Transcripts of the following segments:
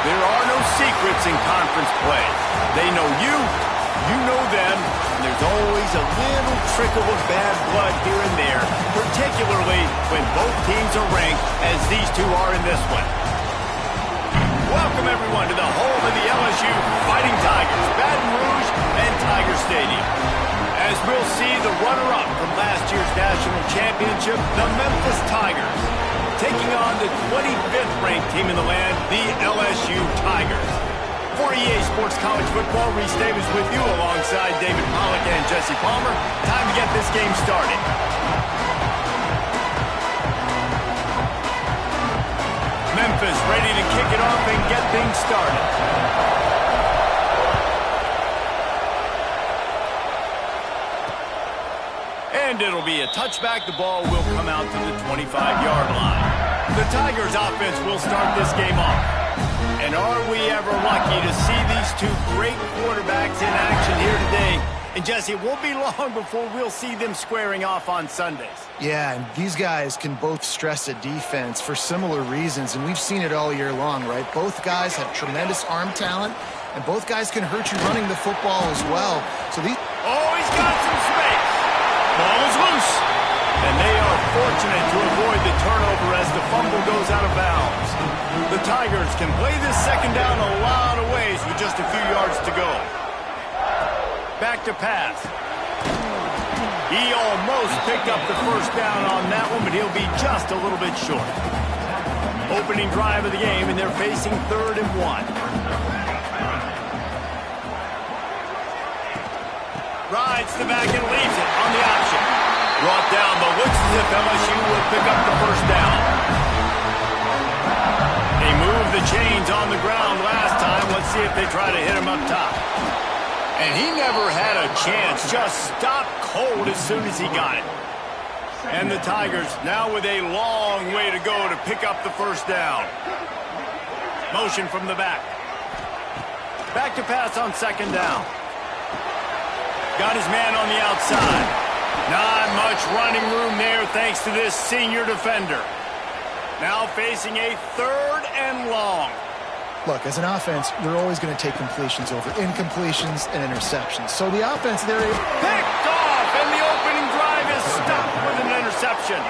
There are no secrets in conference play. They know you, you know them, and there's always a little trickle of bad blood here and there, particularly when both teams are ranked as these two are in this one. Welcome, everyone, to the home of the LSU Fighting Tigers, Baton Rouge and Tiger Stadium. As we'll see, the runner-up from last year's national championship, the Memphis Tigers, taking on the 25th ranked team in the land, the LSU Tigers. For EA Sports College Football, Reese Davis with you alongside David Pollack and Jesse Palmer. Time to get this game started. Memphis ready to kick it off and get things started. And it'll be a touchback. The ball will come out to the 25-yard line. The Tigers offense will start this game off. And are we ever lucky to see these two great quarterbacks in action here today? And Jesse, it won't be long before we'll see them squaring off on Sundays. Yeah, and these guys can both stress a defense for similar reasons, and we've seen it all year long, right? Both guys have tremendous arm talent, and both guys can hurt you running the football as well. So these... Oh, he's got some space. Ball is loose. And they are fortunate to avoid the turnover as the fumble goes out of bounds. The Tigers can play this second down a lot of ways with just a few yards to go. Back to pass. He almost picked up the first down on that one, but he'll be just a little bit short. Opening drive of the game, and they're facing 3rd and 1. Rides the back and leaves it on the option. Brought down, but looks as if LSU will pick up the first down. They moved the chains on the ground last time. Let's see if they try to hit him up top. And he never had a chance. Just stopped cold as soon as he got it. And the Tigers now with a long way to go to pick up the first down. Motion from the back. Back to pass on 2nd down. Got his man on the outside. Not much running room there thanks to this senior defender. Now facing a 3rd and long. Look, as an offense, they're always going to take completions over incompletions and interceptions. So the offense, they're picked off, and the opening drive is stopped with an interception.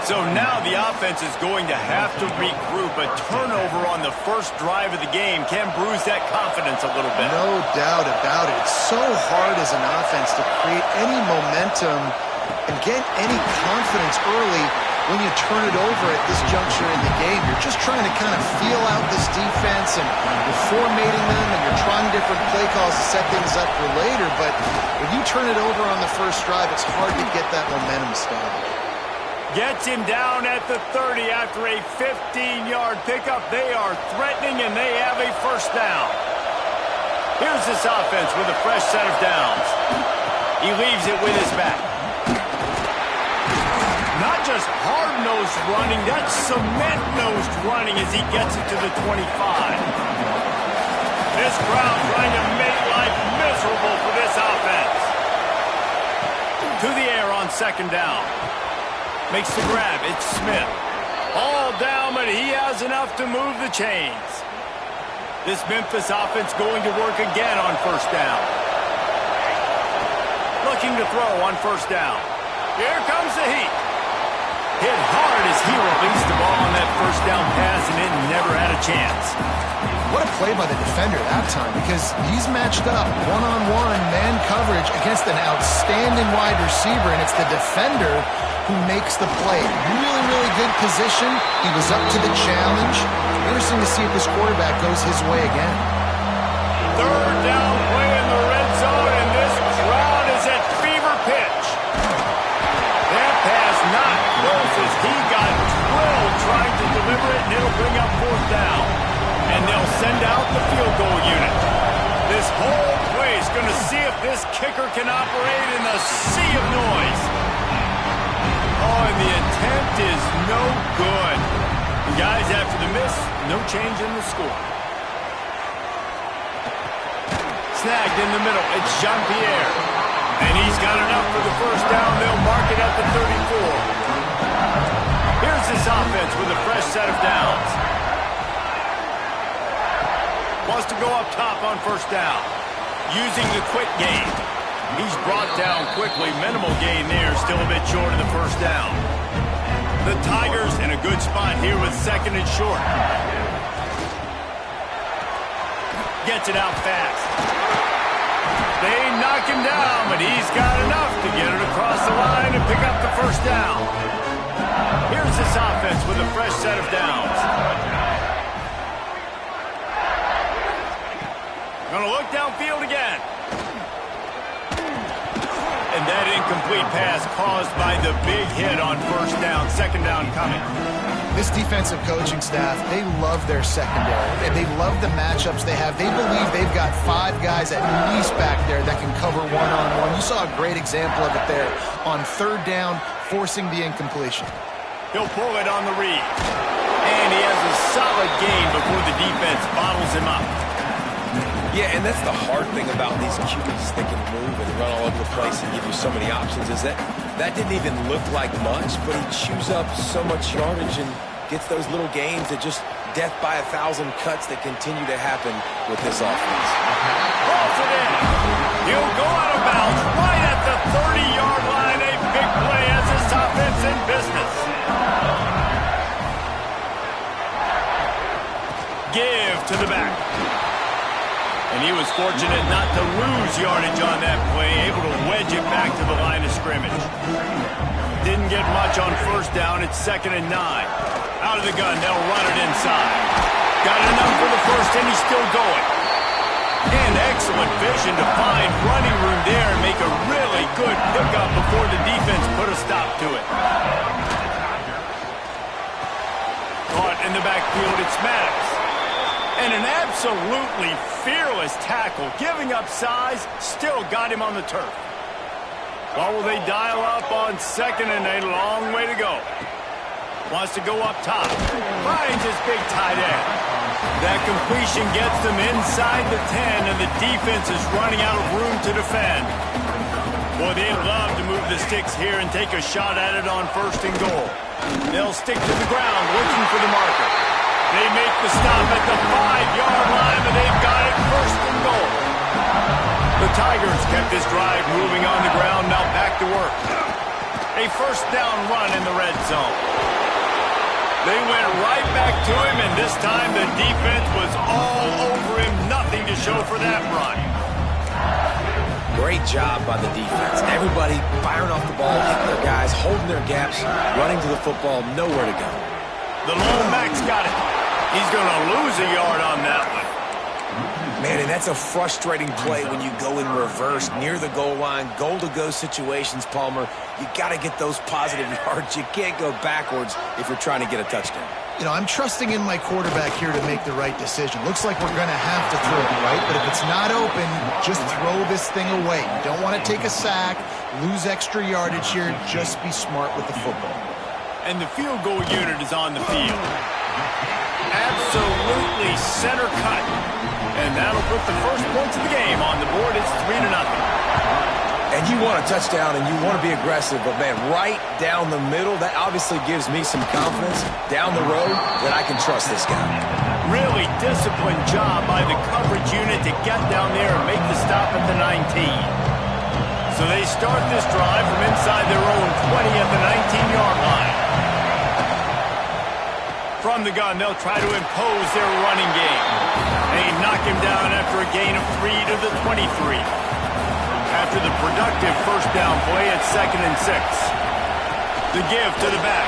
So now the offense is going to have to regroup. A turnover on the first drive of the game can bruise that confidence a little bit. No doubt about it. It's so hard as an offense to create any momentum and get any confidence early when you turn it over at this juncture in the game. You're just trying to kind of feel out this defense, and you're formatting them, and you're trying different play calls to set things up for later. But when you turn it over on the first drive, it's hard to get that momentum started. Gets him down at the 30 after a 15-yard pickup. They are threatening, and they have a first down. Here's this offense with a fresh set of downs. He leaves it with his back. Not just hard-nosed running, that's cement-nosed running as he gets it to the 25. This crowd trying to make life miserable for this offense. To the air on 2nd down. Makes the grab. It's Smith. All down, but he has enough to move the chains. This Memphis offense going to work again on 1st down. Looking to throw on 1st down. Here comes the heat. Hit hard as he released the ball on that 1st down pass, and it never had a chance. What a play by the defender that time, because he's matched up one-on-one man coverage against an outstanding wide receiver, and it's the defender who makes the play. Really, really good position. He was up to the challenge. Interesting to see if this quarterback goes his way again. Third down play in the red zone, and this crowd is at fever pitch. That pass not close as he got drilled trying to deliver it, and it'll bring up fourth down. And they'll send out the field goal unit. This whole play is going to see if this kicker can operate in the sea of noise. Oh, and the attempt is no good. And guys, after the miss, no change in the score. Snagged in the middle. It's Jean-Pierre. And he's got enough for the first down. They'll mark it at the 34. Here's this offense with a fresh set of downs. Wants to go up top on first down. Using the quick game. He's brought down quickly. Minimal gain there. Still a bit short of the first down. The Tigers in a good spot here with second and short. Gets it out fast. They knock him down, but he's got enough to get it across the line and pick up the first down. Here's this offense with a fresh set of downs. Going to look downfield again. And that incomplete pass caused by the big hit on first down. Second down coming. This defensive coaching staff, they love their secondary. And they love the matchups they have. They believe they've got 5 guys at least back there that can cover one-on-one. You saw a great example of it there on third down, forcing the incompletion. He'll pull it on the read. And he has a solid gain before the defense bottles him up. Yeah, and that's the hard thing about these QBs that can move and run all over the place and give you so many options is that didn't even look like much, but he chews up so much yardage and gets those little gains that just death by 1,000 cuts that continue to happen with this offense. Balls it in. He'll go out of bounds right at the 30-yard line. A big play as this offense in business. Give to the back. And he was fortunate not to lose yardage on that play, able to wedge it back to the line of scrimmage. Didn't get much on first down. It's 2nd and 9. Out of the gun, they'll run it inside. Got enough for the first, and he's still going. And excellent vision to find running room there and make a really good pickup before the defense put a stop to it. Caught in the backfield, it's Maddox. And an absolutely fearless tackle, giving up size, still got him on the turf. Well, will they dial up on 2nd and a long way to go? Wants to go up top. Finds his big tight end. That completion gets them inside the 10, and the defense is running out of room to defend. Boy, they love to move the sticks here and take a shot at it on 1st and goal. They'll stick to the ground, looking for the marker. They make the stop at the 5-yard line, but they've got it 1st and goal. The Tigers kept this drive moving on the ground, now back to work. A first down run in the red zone. They went right back to him, and this time the defense was all over him. Nothing to show for that run. Great job by the defense. Everybody firing off the ball, hitting their guys, holding their gaps, running to the football, nowhere to go. The lone back's got it. He's going to lose a yard on that one. Man, and that's a frustrating play when you go in reverse near the goal line, goal-to-go situations, Palmer. You got to get those positive yards. You can't go backwards if you're trying to get a touchdown. You know, I'm trusting in my quarterback here to make the right decision. Looks like we're going to have to throw it, right? But if it's not open, just throw this thing away. You don't want to take a sack, lose extra yardage here. Just be smart with the football. And the field goal unit is on the field. Absolutely center cut. And that'll put the first points of the game on the board. It's 3-0. And you want a touchdown and you want to be aggressive, but man, right down the middle, that obviously gives me some confidence down the road that I can trust this guy. Really disciplined job by the coverage unit to get down there and make the stop at the 19. So they start this drive from inside their own 20 at the 19-yard line. From the gun, they'll try to impose their running game. They knock him down after a gain of 3 to the 23. After the productive first down play at 2nd and 6. The give to the back.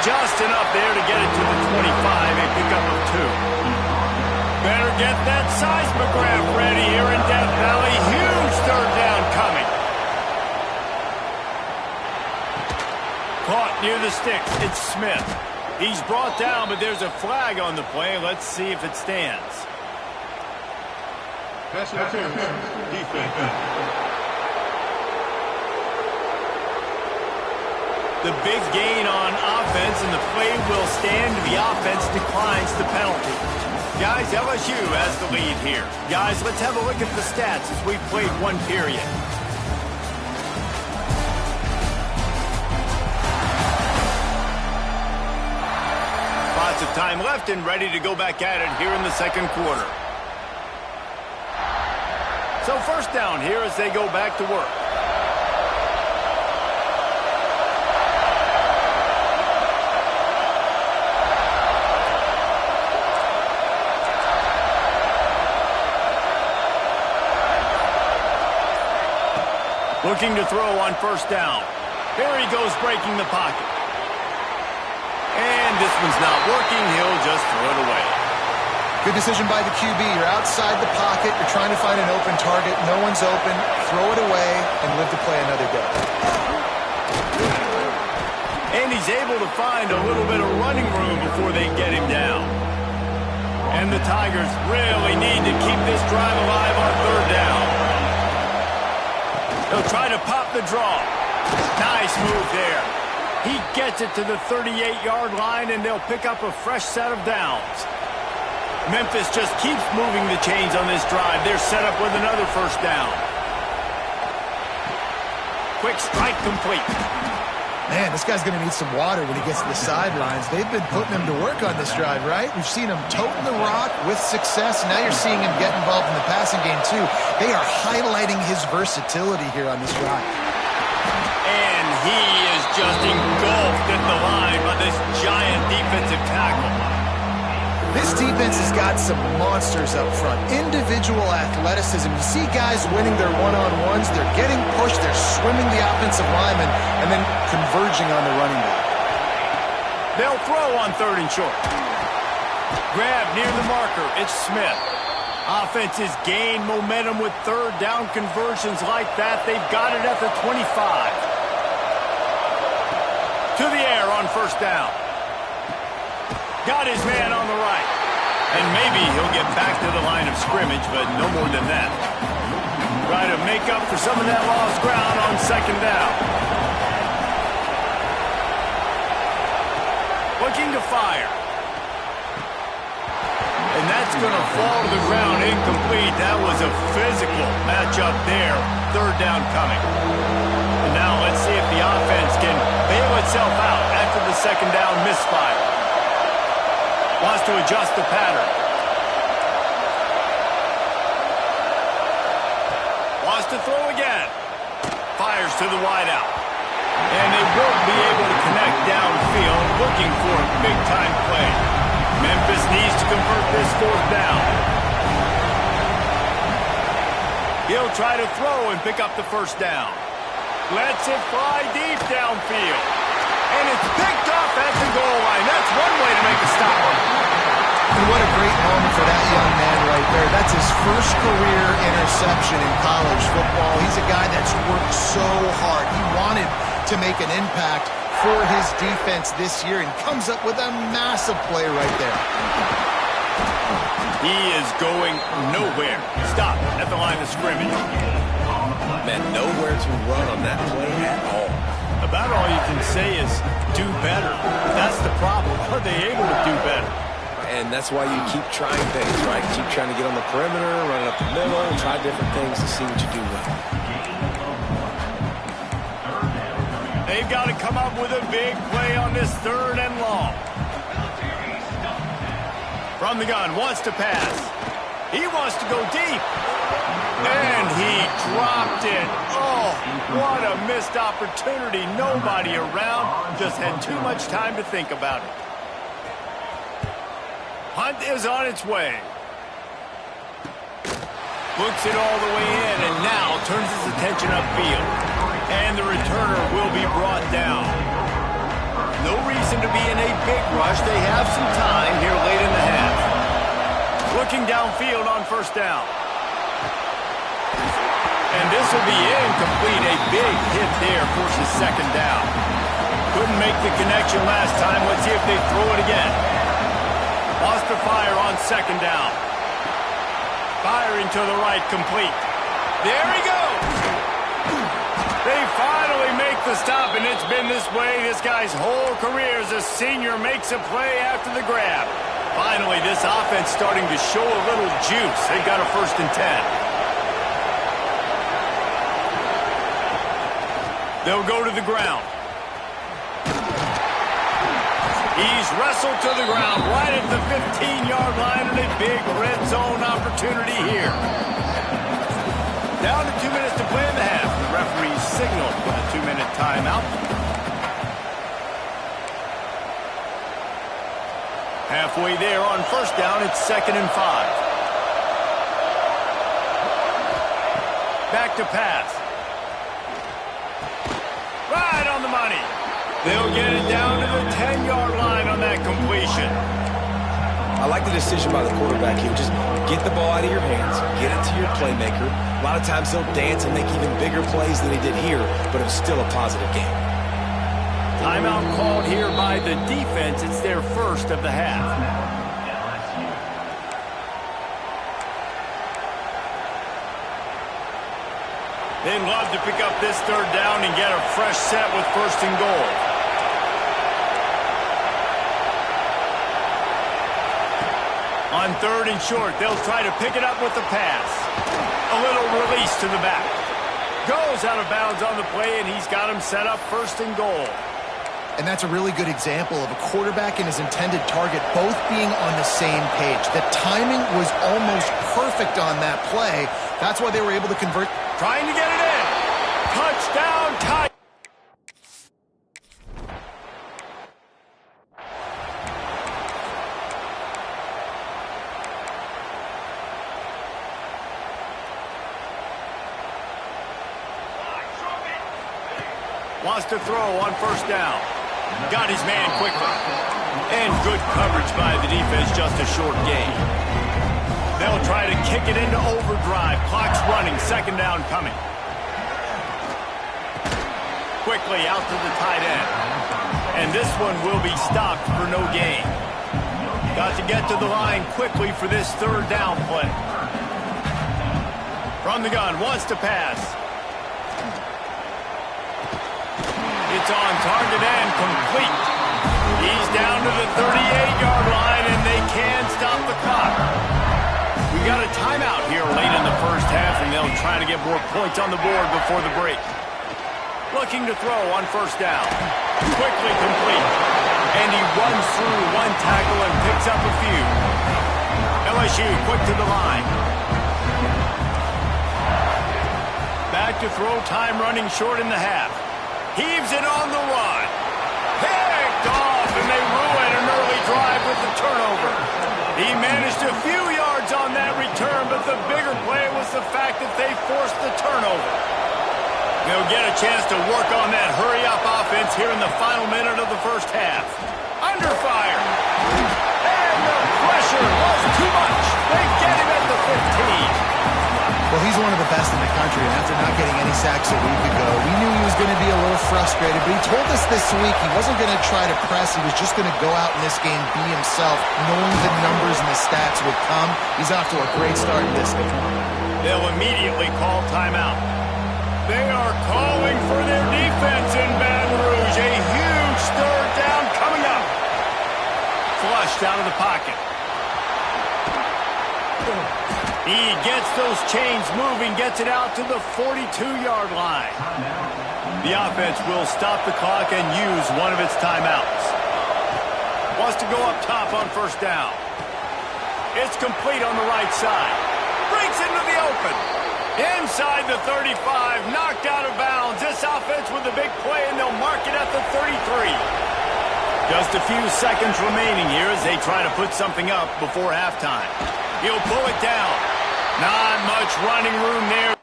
Just enough there to get it to the 25, a pickup of 2. Better get that seismograph ready here in Death Valley. Huge third down coming. Caught near the sticks. It's Smith. He's brought down, but there's a flag on the play. Let's see if it stands. Pass interference. Defense. The big gain on offense, and the play will stand. The offense declines the penalty. Guys, LSU has the lead here. Guys, let's have a look at the stats as we've played one period. Lots of time left and ready to go back at it here in the second quarter. So first down here as they go back to work. Looking to throw on first down. Here he goes breaking the pocket. And this one's not working. He'll just throw it away. Good decision by the QB. You're outside the pocket. You're trying to find an open target. No one's open. Throw it away and live to play another day. And he's able to find a little bit of running room before they get him down. And the Tigers really need to keep this drive alive on third down. He'll try to pop the draw. Nice move there. He gets it to the 38-yard line, and they'll pick up a fresh set of downs. Memphis just keeps moving the chains on this drive. They're set up with another first down. Quick strike complete. Man, this guy's going to need some water when he gets to the sidelines. They've been putting him to work on this drive, right? We've seen him toting the rock with success. Now you're seeing him get involved in the passing game, too. They are highlighting his versatility here on this drive. And he is just engulfed at the line by this giant defensive tackle. This defense has got some monsters up front. Individual athleticism. You see guys winning their one-on-ones. They're getting pushed. They're swimming the offensive lineman and then converging on the running back. They'll throw on third and short. Grab near the marker. It's Smith. Offenses gain momentum with third down conversions like that. They've got it at the 25. To the air on first down. Got his man on the right. And maybe he'll get back to the line of scrimmage, but no more than that. Try to make up for some of that lost ground on second down. Looking to fire. And that's going to fall to the ground incomplete. That was a physical matchup there. Third down coming. And now let's see if the offense can bail itself out after the second down misfire. Wants to adjust the pattern. Wants to throw again. Fires to the wideout. And they won't be able to connect downfield, looking for a big-time play. Memphis needs to convert this fourth down. He'll try to throw and pick up the first down. Lets it fly deep downfield. And it's picked off at the goal line. That's one way to make a stop. And what a great moment for that young man right there. That's his first career interception in college football. He's a guy that's worked so hard. He wanted to make an impact for his defense this year and comes up with a massive play right there. He is going nowhere. Stop at the line of scrimmage. Man, nowhere to run on that play at all. About all you can say is do better. That's the problem. Are they able to do better? And that's why you keep trying things, right? Keep trying to get on the perimeter, run up the middle, try different things to see what you do well. They've got to come up with a big play on this third and long. From the gun, wants to pass. He wants to go deep. And he dropped it. Oh, what a missed opportunity. Nobody around. Just had too much time to think about it. Punt is on its way. Books it all the way in, and now turns his attention upfield. And the returner will be brought down. No reason to be in a big rush. They have some time here late in the half. Looking downfield on first down. And this will be incomplete. A big hit there forces second down. Couldn't make the connection last time. Let's see if they throw it again. Lost the fire on second down. Firing to the right, complete. There he goes. They finally make the stop, and it's been this way this guy's whole career as a senior makes a play after the grab. Finally, this offense starting to show a little juice. They've got a 1st and 10. They'll go to the ground. He's wrestled to the ground right at the 15-yard line, and a big red zone opportunity here. Down to 2 minutes to play in the half. The referee signaled for the 2-minute timeout. Halfway there on first down, it's 2nd and 5. Back to pass. Right on the money. They'll get it down to the 10-yard line on that completion. I like the decision by the quarterback here. Just get the ball out of your hands, get it to your playmaker. A lot of times he'll dance and make even bigger plays than he did here, but it was still a positive game. Timeout called here by the defense. It's their first of the half. They'd love to pick up this 3rd down and get a fresh set with 1st and goal. On 3rd and short, they'll try to pick it up with the pass. A little release to the back. Goes out of bounds on the play, and he's got him set up 1st and goal. And that's a really good example of a quarterback and his intended target both being on the same page. The timing was almost perfect on that play. That's why they were able to convert. Trying to get it in. Touchdown, Titans. Wants to throw on first down. Got his man quickly. And good coverage by the defense, just a short gain. They'll try to kick it into overdrive. Clock's running, 2nd down coming. Quickly out to the tight end. And this one will be stopped for no gain. Got to get to the line quickly for this 3rd down play. From the gun, wants to pass. It's on target and complete. He's down to the 38-yard line, and they can stop the clock. We got a timeout here late in the first half, and they'll try to get more points on the board before the break. Looking to throw on first down. Quickly complete. And he runs through one tackle and picks up a few. LSU quick to the line. Back to throw, time running short in the half. Heaves it on the run. Picked off, and they ruin an early drive with the turnover. He managed a few yards on that return, but the bigger play was the fact that they forced the turnover. They'll get a chance to work on that hurry-up offense here in the final minute of the first half. Under fire. And the pressure was too much. They get him at the 15. Well, he's one of the best in the country, and after not getting any sacks a week ago, we knew he was going to be a little frustrated, but he told us this week he wasn't going to try to press. He was just going to go out in this game, be himself, knowing the numbers and the stats would come. He's off to a great start in this game. They'll immediately call timeout. They are calling for their defense in Baton Rouge. A huge 3rd down coming up. Flushed out of the pocket. He gets those chains moving, gets it out to the 42-yard line. The offense will stop the clock and use one of its timeouts. Wants to go up top on first down. It's complete on the right side. Breaks into the open. Inside the 35, knocked out of bounds. This offense with a big play, and they'll mark it at the 33. Just a few seconds remaining here as they try to put something up before halftime. He'll pull it down. Not much running room there.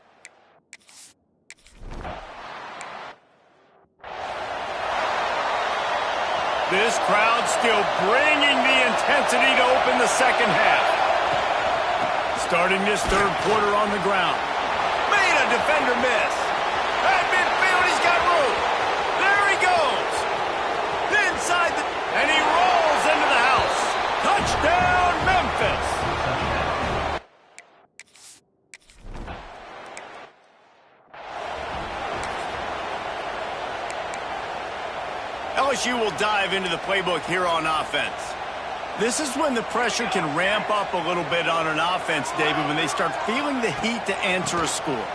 This crowd still bringing the intensity to open the second half. Starting this third quarter on the ground. Made a defender miss. At midfield, he's got room. There he goes. Inside the... And he rolls into the house. Touchdown, Memphis. LSU will dive into the playbook here on offense. This is when the pressure can ramp up a little bit on an offense, David, when they start feeling the heat to answer a score.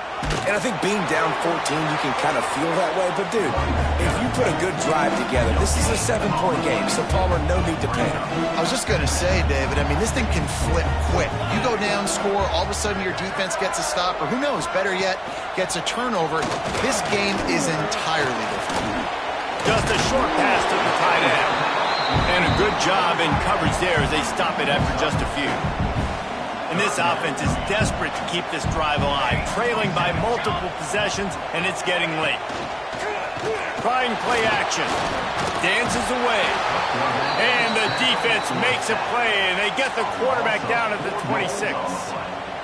And I think being down 14, you can kind of feel that way. But, dude, if you put a good drive together, this is a 7-point game, so, Palmer, no need to panic. I was just going to say, David, I mean, this thing can flip quick. You go down, score, all of a sudden your defense gets a stop, or who knows, better yet, gets a turnover. This game is entirely different. Just a short pass to the tight end. And a good job in coverage there as they stop it after just a few. And this offense is desperate to keep this drive alive, trailing by multiple possessions, and it's getting late. Trying play action. Dances away. And the defense makes a play, and they get the quarterback down at the 26.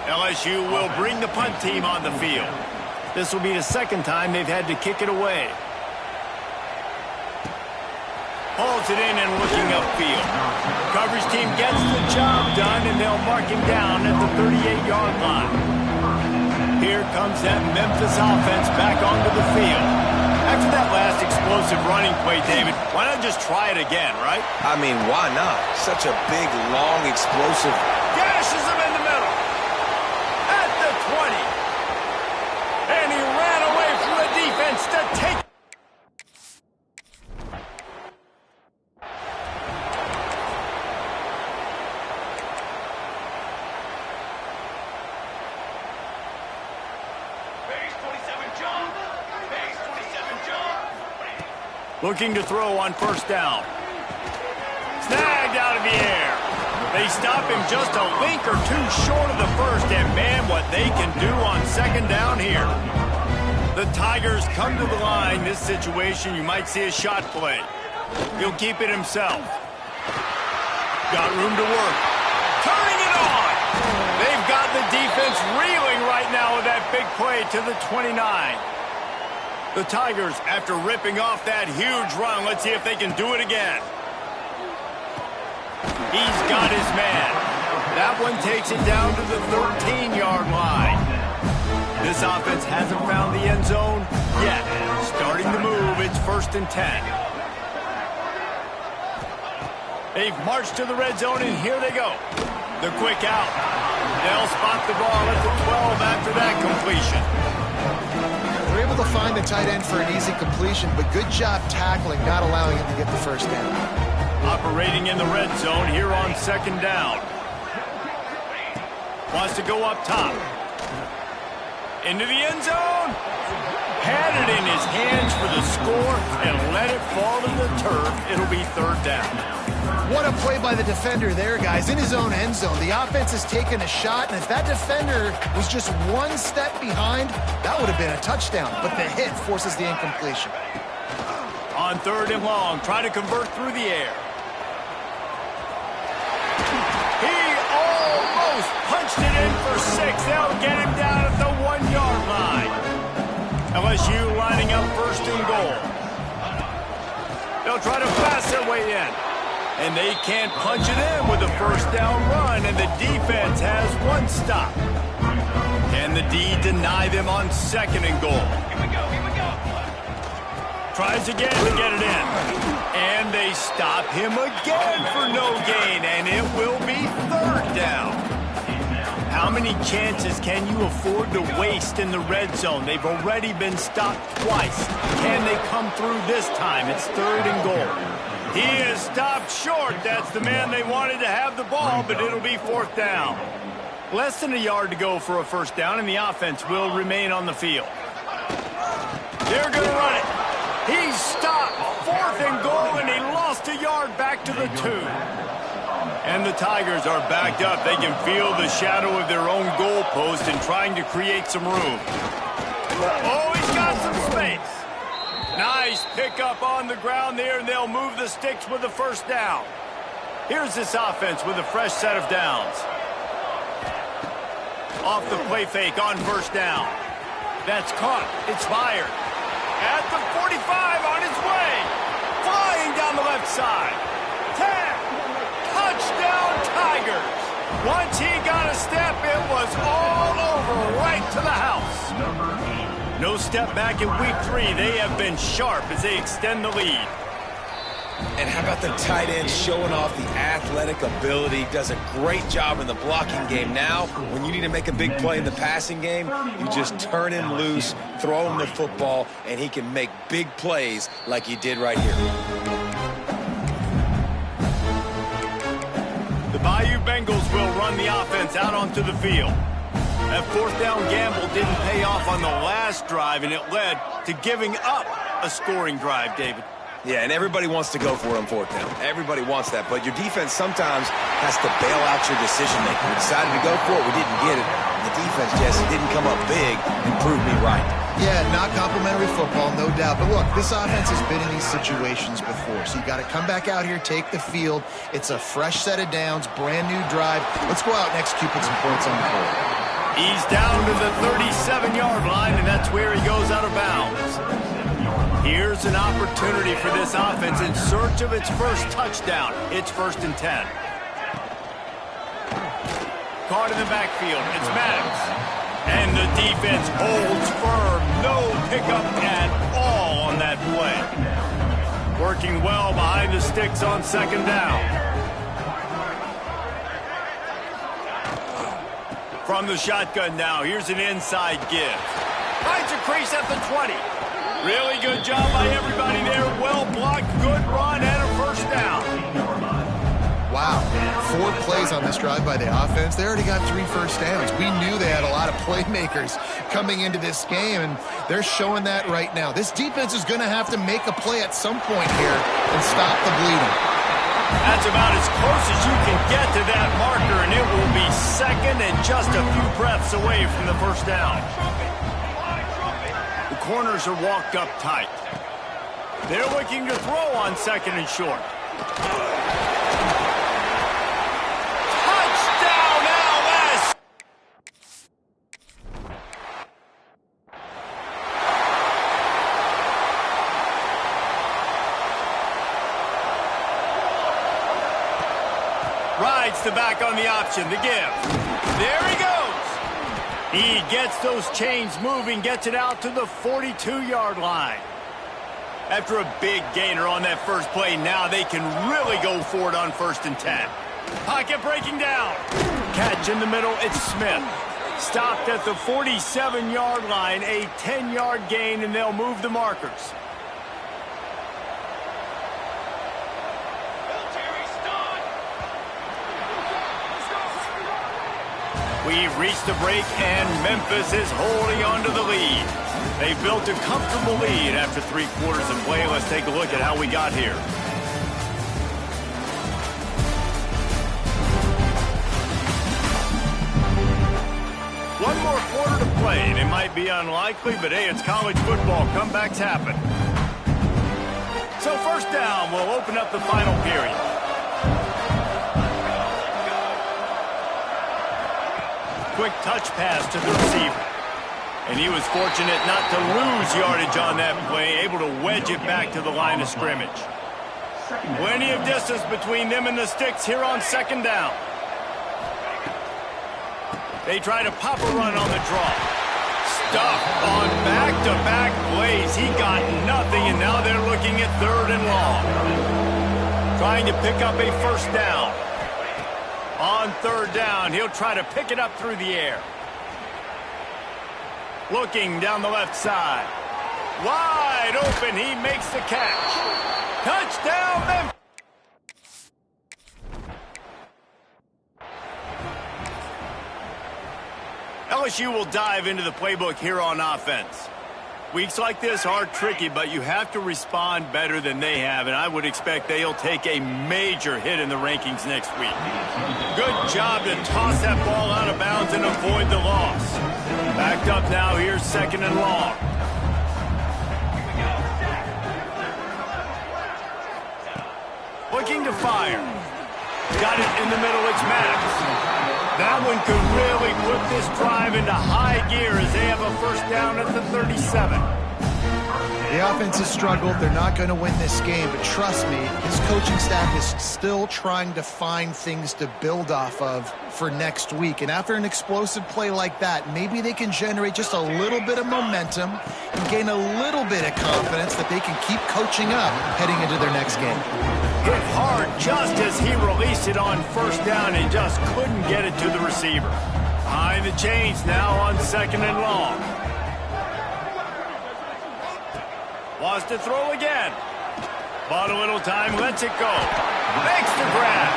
LSU will bring the punt team on the field. This will be the second time they've had to kick it away. Holds it in and looking upfield. Coverage team gets the job done, and they'll mark him down at the 38-yard line. Here comes that Memphis offense back onto the field. After that last explosive running play, David, why not just try it again, right? I mean, why not? Such a big, long, explosive... Gashes him in the middle. At the 20. And he ran away from the defense to take... Looking to throw on first down. Snagged out of the air. They stop him just a link or two short of the first, and man, what they can do on second down here. The Tigers come to the line. This situation, you might see a shot play. He'll keep it himself. Got room to work. Turning it on. They've got the defense reeling right now with that big play to the 29. The Tigers, after ripping off that huge run, let's see if they can do it again. He's got his man. That one takes it down to the 13-yard line. This offense hasn't found the end zone yet. Starting to move, it's 1st and 10. They've marched to the red zone, and here they go. The quick out. They'll spot the ball at the 12 after that completion. They're able to find the tight end for an easy completion, but good job tackling, not allowing him to get the first down. Operating in the red zone here on second down. Wants to go up top. Into the end zone. Had it in his hands for the score and let it fall to the turf. It'll be 3rd down. What a play by the defender there, guys. In his own end zone, the offense has taken a shot, and if that defender was just one step behind, that would have been a touchdown. But the hit forces the incompletion. On 3rd and long, try to convert through the air. He almost punched it in for 6. They'll get him down at the 1-yard line. LSU lining up 1st and goal. They'll try to pass their way in. And they can't punch it in with a first down run, and the defense has one stop. Can the D deny them on 2nd and goal? Here we go. Tries again to get it in. And they stop him again for no gain, and it will be 3rd down. How many chances can you afford to waste in the red zone? They've already been stopped twice. Can they come through this time? It's 3rd and goal. He is stopped short. That's the man they wanted to have the ball, but it'll be 4th down. Less than a yard to go for a first down, and the offense will remain on the field. They're going to run it. He's stopped. 4th and goal, and he lost a yard back to the 2. And the Tigers are backed up. They can feel the shadow of their own goalpost and trying to create some room. Oh, he's got some space. Nice pickup on the ground there, and they'll move the sticks with the first down. Here's this offense with a fresh set of downs. Off the play fake on first down. That's caught. It's fired. At the 45 on its way. Flying down the left side. 10. Touchdown Tigers. Once he got a step, it was all over right to the house. No step back in week 3. They have been sharp as they extend the lead. And how about the tight end showing off the athletic ability? Does a great job in the blocking game. Now, when you need to make a big play in the passing game, you just turn him loose, throw him the football, and he can make big plays like he did right here. The Bayou Bengals will run the offense out onto the field. That fourth down gamble didn't pay off on the last drive, and it led to giving up a scoring drive, David. Yeah, and everybody wants to go for it on fourth down. Everybody wants that, but your defense sometimes has to bail out your decision-making. We decided to go for it. We didn't get it. The defense just didn't come up big and prove me right. Yeah, not complimentary football, no doubt. But look, this offense has been in these situations before, so you got to come back out here, take the field. It's a fresh set of downs, brand new drive. Let's go out and execute, put some points on the board. He's down to the 37-yard line, and that's where he goes out of bounds. Here's an opportunity for this offense in search of its first touchdown. It's 1st and 10. Caught in the backfield. It's Maddox. And the defense holds firm. No pickup at all on that play. Working well behind the sticks on 2nd down. From the shotgun now, here's an inside give. Finds a crease at the 20. Really good job by everybody there. Well blocked, good run, and a first down. Wow, 4 plays on this drive by the offense. They already got 3 first downs. We knew they had a lot of playmakers coming into this game, and they're showing that right now. This defense is going to have to make a play at some point here and stop the bleeding. That's about as close as you can get to that marker, and it will be 2nd and just a few breaths away from the first down. The corners are walked up tight. They're looking to throw on 2nd and short. Touchdown, LS! Rides the back on the option, the give. There he goes. He gets those chains moving, gets it out to the 42-yard line. After a big gainer on that first play, now they can really go for it on 1st and 10. Pocket breaking down. Catch in the middle, it's Smith. Stopped at the 47-yard line, a 10-yard gain, and they'll move the markers. We've reached the break, and Memphis is holding on to the lead. They built a comfortable lead after 3 quarters of play. Let's take a look at how we got here. One more quarter to play, and it might be unlikely, but hey, it's college football. Comebacks happen. So 1st down will open up the final period. Quick touch pass to the receiver. And he was fortunate not to lose yardage on that play, able to wedge it back to the line of scrimmage. Plenty of distance between them and the sticks here on 2nd down. They try to pop a run on the draw. Stuffed on back-to-back plays. He got nothing, and now they're looking at 3rd and long. Trying to pick up a 1st down. On 3rd down, he'll try to pick it up through the air. Looking down the left side. Wide open, he makes the catch. Touchdown, Memphis! LSU will dive into the playbook here on offense. Weeks like this are tricky, but you have to respond better than they have, and I would expect they'll take a major hit in the rankings next week. Good job to toss that ball out of bounds and avoid the loss. Backed up now, here's 2nd and long. Looking to fire. Got it in the middle, it's Maddox. That one could really put this drive into high gear as they have a 1st down at the 37. The offense has struggled. They're not going to win this game, but trust me, his coaching staff is still trying to find things to build off of for next week. And after an explosive play like that, maybe they can generate just a little bit of momentum and gain a little bit of confidence that they can keep coaching up heading into their next game. Hit hard just as he released it on 1st down and just couldn't get it to the receiver. Behind the chains now on 2nd and long. Wants to throw again. Bought a little time, lets it go. Makes the grab.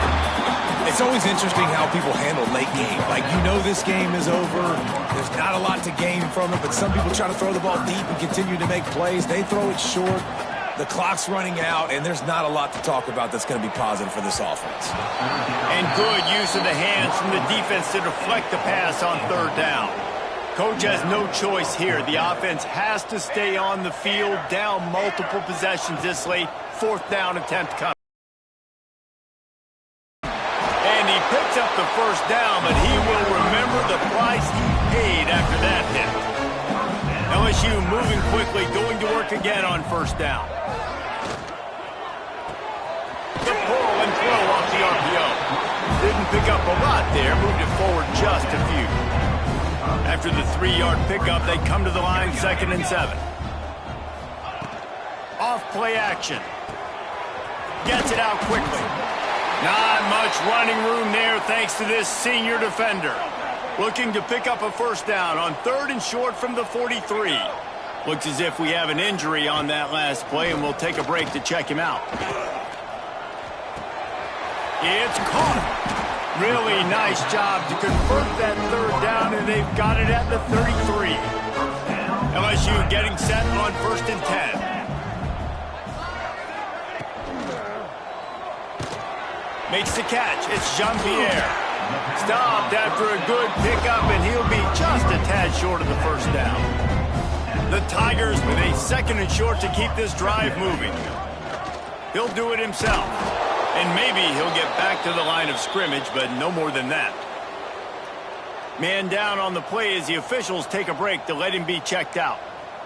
It's always interesting how people handle late game. Like, you know this game is over. There's not a lot to gain from it, but some people try to throw the ball deep and continue to make plays. They throw it short. The clock's running out, and there's not a lot to talk about that's going to be positive for this offense. And good use of the hands from the defense to deflect the pass on 3rd down. Coach has no choice here. The offense has to stay on the field, down multiple possessions this late. 4th down attempt coming. And he picks up the 1st down, but he will remember the price he paid after that hit. LSU moving quickly, going to work again on 1st down. The pull and throw off the RPO. Didn't pick up a lot there, moved it forward just a few. After the 3-yard pickup, they come to the line, 2nd and 7. Off play action. Gets it out quickly. Not much running room there thanks to this senior defender. Looking to pick up a 1st down on 3rd and short from the 43. Looks as if we have an injury on that last play, and we'll take a break to check him out. It's caught. Really nice job to convert that 3rd down, and they've got it at the 33. LSU getting set on 1st and 10. Makes the catch. It's Jean-Pierre. Stopped after a good pickup, and he'll be just a tad short of the 1st down. The Tigers with a 2nd and short to keep this drive moving. He'll do it himself. And maybe he'll get back to the line of scrimmage, but no more than that. Man down on the play as the officials take a break to let him be checked out.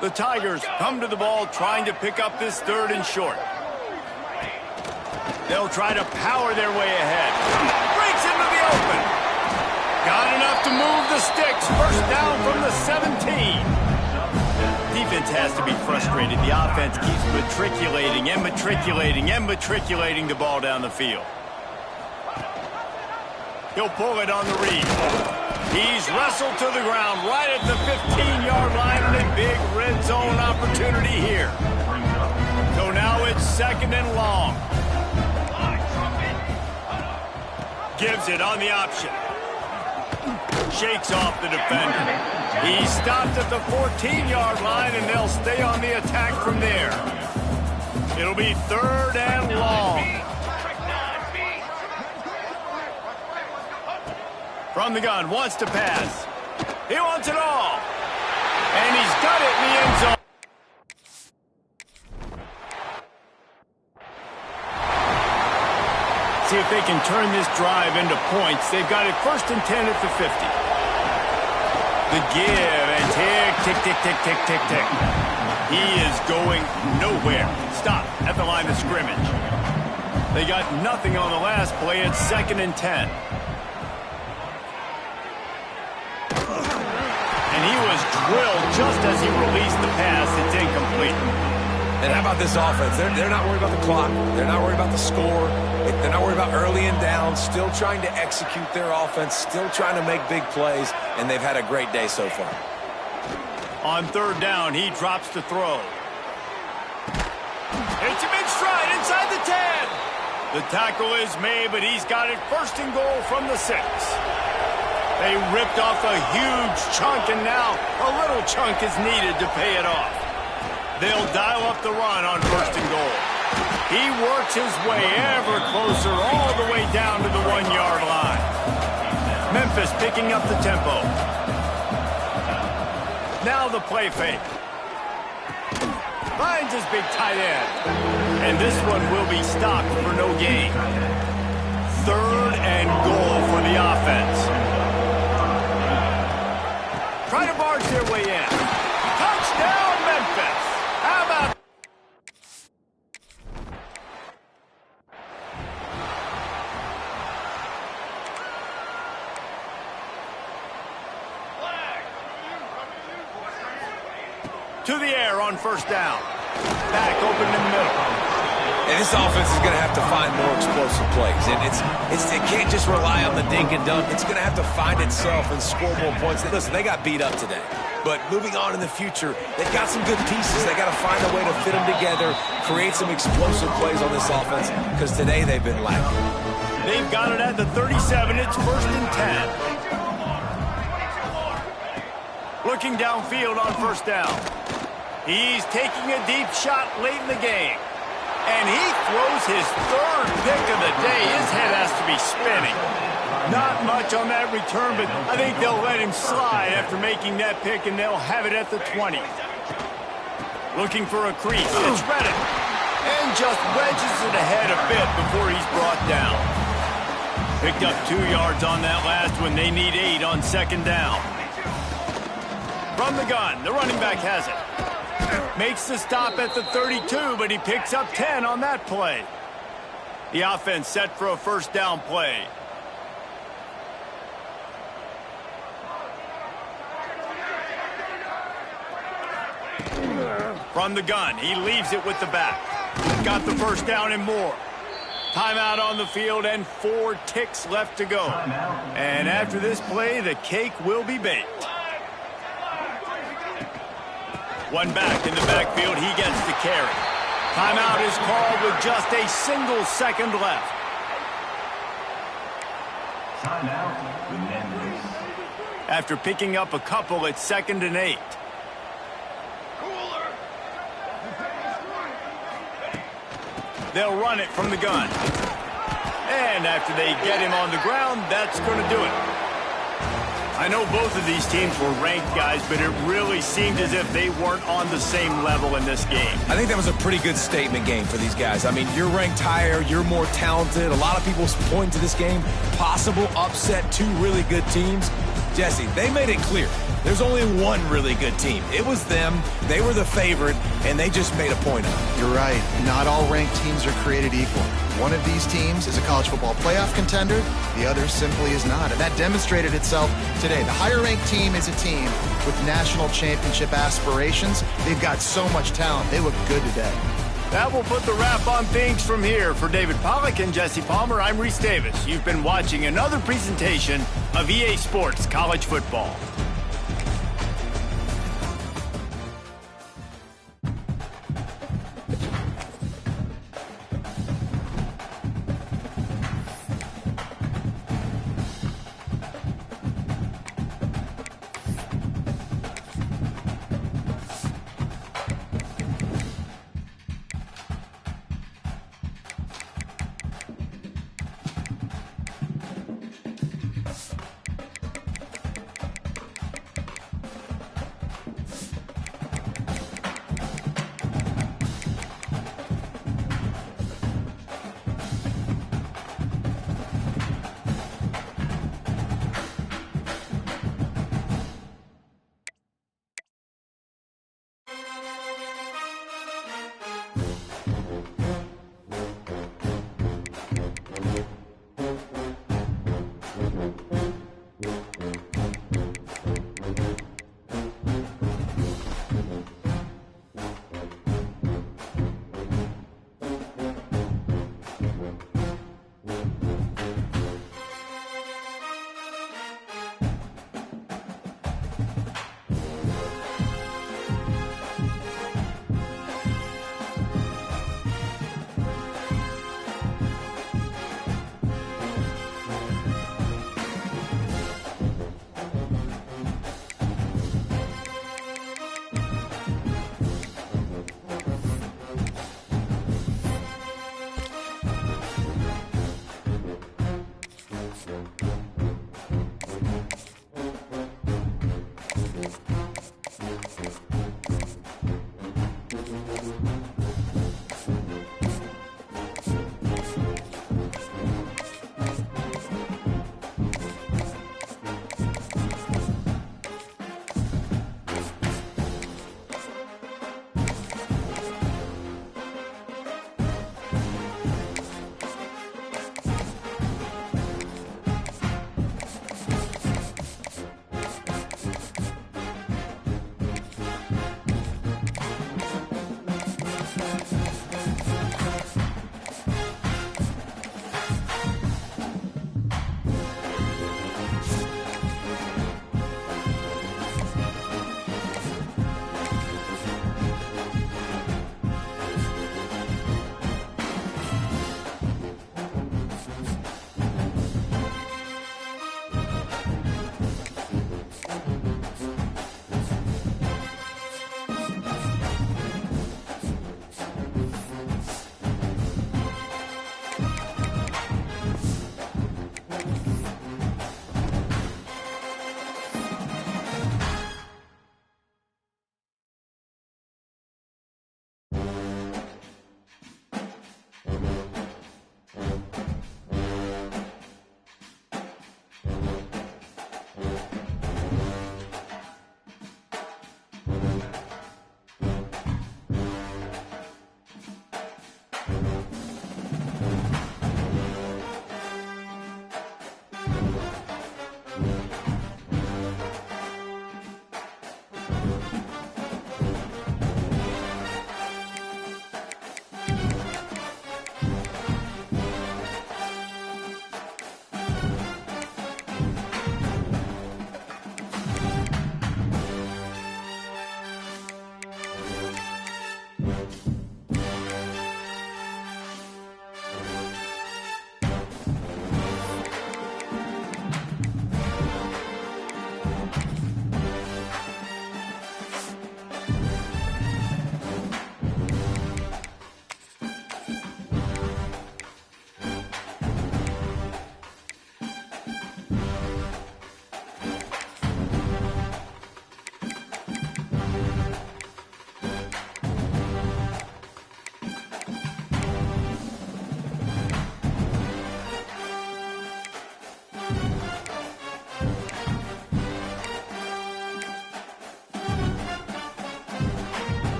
The Tigers come to the ball trying to pick up this 3rd and short. They'll try to power their way ahead. Breaks into the open. Got enough to move the sticks. 1st down from the 17. Defense has to be frustrated. The offense keeps matriculating and matriculating and matriculating the ball down the field. He'll pull it on the read. He's wrestled to the ground right at the 15-yard line, and a big red zone opportunity here. So now it's 2nd and long. Gives it on the option. Shakes off the defender. He stopped at the 14-yard line, and they'll stay on the attack from there. It'll be 3rd and long. From the gun, wants to pass. He wants it all. And he's got it in the end zone. See if they can turn this drive into points. They've got it 1st and 10 at the 50. The give and tick, tick, tick, tick, tick, tick, tick. He is going nowhere. Stop at the line of scrimmage. They got nothing on the last play. It's 2nd and 10. And he was drilled just as he released the pass. It's incomplete. And how about this offense? They're not worried about the clock. They're not worried about the score. They're not worried about early and down. Still trying to execute their offense. Still trying to make big plays. And they've had a great day so far. On 3rd down, he drops to throw. It's him in stride inside the 10. The tackle is made, but he's got it 1st and goal from the 6. They ripped off a huge chunk, and now a little chunk is needed to pay it off. They'll dial up the run on 1st and goal. He works his way ever closer all the way down to the 1-yard line. Memphis picking up the tempo. Now the play fake. Finds his big tight end. And this one will be stopped for no gain. 3rd and goal for the offense. Try to barge their way in. Touchdown, Memphis. How about... To the air on 1st down. Back open in the middle. And this offense is going to have to find more explosive plays. And it can't just rely on the dink and dunk. It's going to have to find itself and score more points. Listen, they got beat up today. But moving on in the future, they've got some good pieces. They got to find a way to fit them together, create some explosive plays on this offense, because today they've been lacking. They've got it at the 37. It's 1st and 10. Looking downfield on 1st down. He's taking a deep shot late in the game. And he throws his 3rd pick of the day. His head has to be spinning. Not much on that return, but I think they'll let him slide after making that pick, and they'll have it at the 20. Looking for a crease. It's Reddick. And just wedges it ahead a bit before he's brought down. Picked up 2 yards on that last one. They need 8 on 2nd down. From the gun, the running back has it. Makes the stop at the 32, but he picks up 10 on that play. The offense set for a 1st down play. From the gun, he leaves it with the back. Got the 1st down and more. Timeout on the field and 4 ticks left to go. And after this play, the cake will be baked. One back in the backfield, he gets the carry. Timeout is called with just a single second left. After picking up a couple, it's 2nd and 8. They'll run it from the gun. And after they get him on the ground, that's going to do it. I know both of these teams were ranked, guys, but it really seemed as if they weren't on the same level in this game. I think that was a pretty good statement game for these guys. I mean, you're ranked higher, you're more talented. A lot of people point to this game, possible upset, 2 really good teams. Jesse, they made it clear. There's only one really good team. It was them. They were the favorite, and they just made a point of it. You're right. Not all ranked teams are created equal. One of these teams is a college football playoff contender. The other simply is not. And that demonstrated itself today. The higher-ranked team is a team with national championship aspirations. They've got so much talent. They look good today. That will put the wrap on things from here. For David Pollack and Jesse Palmer, I'm Reese Davis. You've been watching another presentation of EA Sports College Football.